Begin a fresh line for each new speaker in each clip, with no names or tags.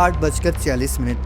8:40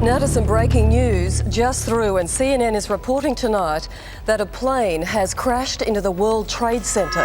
Now to some breaking news just through, and CNN is reporting tonight that a plane has crashed into the World Trade Center.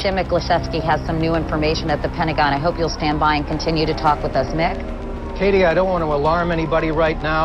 Jim Glasetsky has some new information at the Pentagon. I hope you'll stand by and continue to talk with us, Mick.
Katie, I don't want to alarm anybody right now.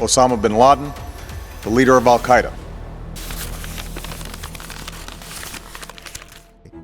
Osama bin Laden, the leader of Al-Qaeda.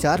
4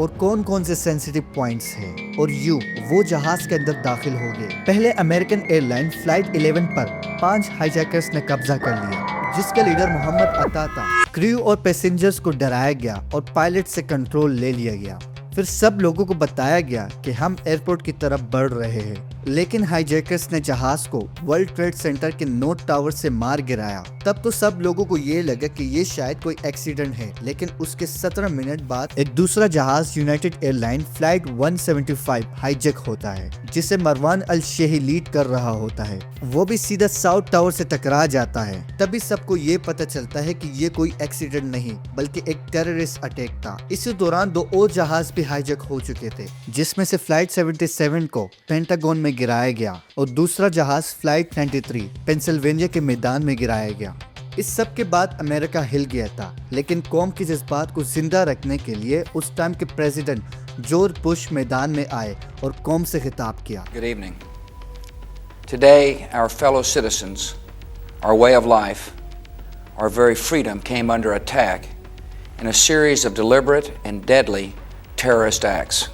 اور کون کون سے sensitive points ہیں، اور وہ جہاز کے اندر داخل ہو گئے۔ پہلے امریکن ایئر لائن فلائٹ 11 پر 5 ہائی جیکرز نے قبضہ کر لیا، جس کے لیڈر محمد عطا تھا۔ کریو اور پیسنجرز کو ڈرایا گیا اور پائلٹ سے کنٹرول لے لیا گیا۔ پھر سب لوگوں کو بتایا گیا کہ ہم ایئرپورٹ کی طرف بڑھ رہے ہیں، لیکن ہائی جیکرز نے جہاز کو ورلڈ ٹریڈ سینٹر کے نورتھ ٹاور سے مار گرایا۔ تب تو سب لوگوں کو یہ لگا کہ یہ شاید کوئی ایکسیڈنٹ ہے، لیکن اس کے 17 منٹ بعد ایک دوسرا جہاز United airline flight 175 hijack ہوتا ہے، جسے مروان الشیخی لیڈ کر رہا ہوتا ہے۔ وہ بھی سیدھا ساؤتھ ٹاور سے ٹکرا جاتا ہے۔ تبھی سب کو یہ پتہ چلتا ہے کہ یہ کوئی ایکسیڈنٹ نہیں بلکہ ایک ٹیررسٹ اٹیک تھا۔ اسی دوران 2 اور جہاز بھی ہائی جیک ہو چکے تھے، جس میں سے فلائٹ 77 کو پینٹاگون میں گرایا گیا اور دوسرا جہاز فلائٹ 93 پینسلوینیا کے میدان میں گرایا گیا۔ اس سب کے بعد امریکہ ہل گیا تھا، لیکن قوم کے جذبات کو زندہ رکھنے کے لیے اس ٹائم کے پریزیڈنٹ جارج بش میدان میں آئے اور قوم سے خطاب کیا۔
Good evening. Today, our fellow citizens, our way of life, our very freedom came under attack in a series of deliberate and deadly terrorist acts.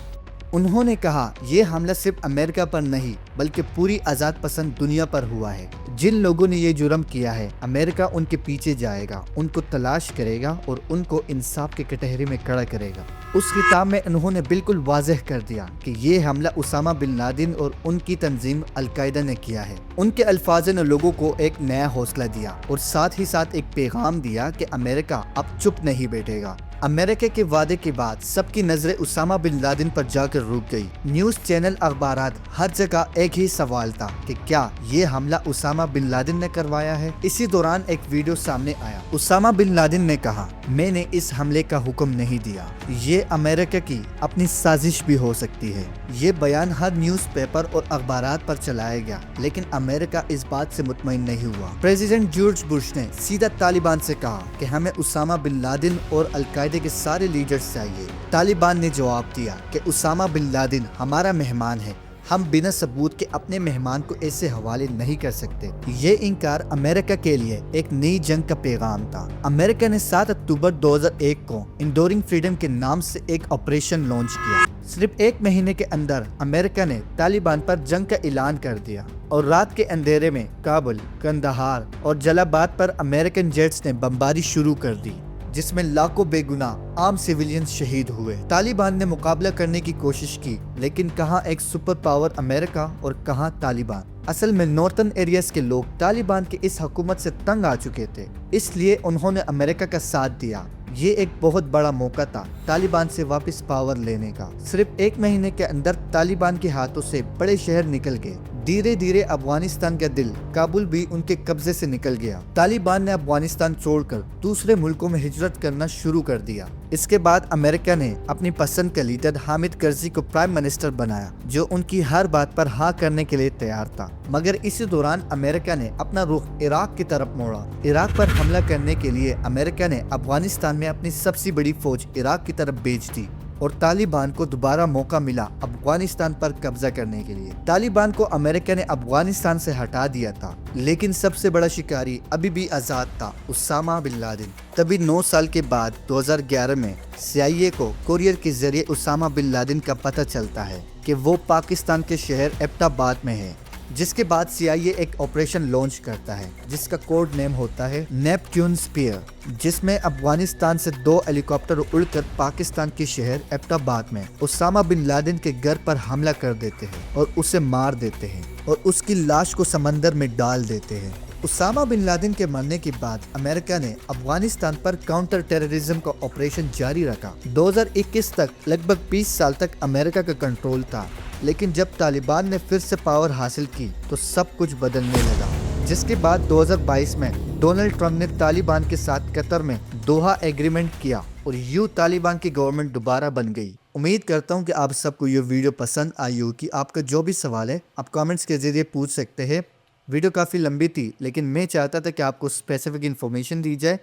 انہوں نے کہا یہ حملہ صرف امریکہ پر نہیں بلکہ پوری آزاد پسند دنیا پر ہوا ہے۔ جن لوگوں نے یہ جرم کیا ہے، امریکہ ان کے پیچھے جائے گا، ان کو تلاش کرے گا اور ان کو انصاف کے کٹہرے میں کھڑا کرے گا۔ اس خطاب میں انہوں نے بالکل واضح کر دیا کہ یہ حملہ اسامہ بن لادن اور ان کی تنظیم القاعدہ نے کیا ہے۔ ان کے الفاظ نے لوگوں کو ایک نیا حوصلہ دیا اور ساتھ ہی ساتھ ایک پیغام دیا کہ امریکہ اب چپ نہیں بیٹھے گا۔ امریکہ کے وعدے کے بعد سب کی نظریں اسامہ بن لادن پر جا کر رک گئی۔ نیوز چینل، اخبارات، ہر جگہ ایک ہی سوال تھا کہ کیا یہ حملہ اسامہ بن لادن نے کروایا ہے؟ اسی دوران ایک ویڈیو سامنے آیا۔ اسامہ بن لادن نے کہا، میں نے اس حملے کا حکم نہیں دیا، یہ امریکہ کی اپنی سازش بھی ہو سکتی ہے۔ یہ بیان ہر نیوز پیپر اور اخبارات پر چلایا گیا، لیکن امریکہ اس بات سے مطمئن نہیں ہوا۔ پریزیڈنٹ جارج بش نے سیدھا طالبان سے کہا کہ ہمیں اسامہ بن لادن اور القاعدہ کے سارے لیڈرز چاہیے۔ طالبان نے جواب دیا کہ اسامہ بن لادن ہمارا مہمان ہے، ہم بنا ثبوت کے اپنے مہمان کو ایسے حوالے نہیں کر سکتے۔ یہ انکار امریکہ کے لیے ایک نئی جنگ کا پیغام تھا۔ امریکہ نے 7 اکتوبر 2001 کو انڈورنگ فریڈم کے نام سے ایک آپریشن لانچ کیا۔ صرف 1 مہینے کے اندر امریکہ نے طالبان پر جنگ کا اعلان کر دیا اور رات کے اندھیرے میں کابل، قندھار اور جلال آباد پر امریکن جیٹس نے بمباری شروع کر دی، جس میں لاکھوں بے گناہ عام سیویلینز شہید ہوئے۔ طالبان نے مقابلہ کرنے کی کوشش کی، لیکن کہاں ایک سپر پاور امریکہ اور کہاں طالبان۔ اصل میں نارتھن ایریاز کے لوگ طالبان کی اس حکومت سے تنگ آ چکے تھے، اس لیے انہوں نے امریکہ کا ساتھ دیا۔ یہ ایک بہت بڑا موقع تھا طالبان سے واپس پاور لینے کا۔ صرف 1 مہینے کے اندر طالبان کے ہاتھوں سے بڑے شہر نکل گئے۔ دھیرے دھیرے افغانستان کا دل کابل بھی ان کے قبضے سے نکل گیا۔ طالبان نے افغانستان چھوڑ کر دوسرے ملکوں میں ہجرت کرنا شروع کر دیا۔ اس کے بعد امریکہ نے اپنی پسند کا لیڈر حامد کرزئی کو پرائم منسٹر بنایا، جو ان کی ہر بات پر ہاں کرنے کے لیے تیار تھا۔ مگر اسی دوران امریکہ نے اپنا رخ عراق کی طرف موڑا۔ عراق پر حملہ کرنے کے لیے امریکہ نے افغانستان میں اپنی سب سے بڑی فوج عراق کی طرف بھیج دی اور طالبان کو دوبارہ موقع ملا افغانستان پر قبضہ کرنے کے لیے۔ طالبان کو امریکہ نے افغانستان سے ہٹا دیا تھا، لیکن سب سے بڑا شکاری ابھی بھی آزاد تھا، اسامہ بن لادن۔ تبھی 9 سال کے بعد 2011 میں CIA کو کوریئر کے ذریعے اسامہ بن لادن کا پتہ چلتا ہے کہ وہ پاکستان کے شہر ایبٹ آباد میں ہے، جس کے بعد CIA ایک آپریشن لانچ کرتا ہے جس کا کوڈ نیم ہوتا ہے نیپٹیون اسپیئر، جس میں افغانستان سے 2 ہیلی کاپٹر اڑ کر پاکستان کے شہر ایبٹ آباد میں اسامہ بن لادن کے گھر پر حملہ کر دیتے ہیں اور اسے مار دیتے ہیں اور اس کی لاش کو سمندر میں ڈال دیتے ہیں۔ اسامہ بن لادن کے مرنے کے بعد امریکہ نے افغانستان پر کاؤنٹر ٹیررزم کا آپریشن جاری رکھا۔ 2021 تک لگ بھگ 20 سال تک امریکہ کا کنٹرول تھا، لیکن جب طالبان نے پھر سے پاور حاصل کی تو سب کچھ بدلنے لگا، جس کے بعد 2022 میں ڈونلڈ ٹرمپ نے طالبان کے ساتھ قطر میں دوحہ ایگریمنٹ کیا اور طالبان کی گورنمنٹ دوبارہ بن گئی۔ امید کرتا ہوں کہ آپ سب کو یہ ویڈیو پسند آئی ہوگی۔ آپ کا جو بھی سوال ہے آپ کامنٹس کے ذریعے پوچھ سکتے ہیں۔ ویڈیو کافی لمبی تھی، لیکن میں چاہتا تھا کہ آپ کو اسپیسیفک انفارمیشن دی جائے۔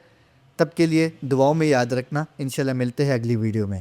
تب کے لیے دعاؤں میں یاد رکھنا۔ انشاءاللہ ملتے ہیں اگلی ویڈیو میں۔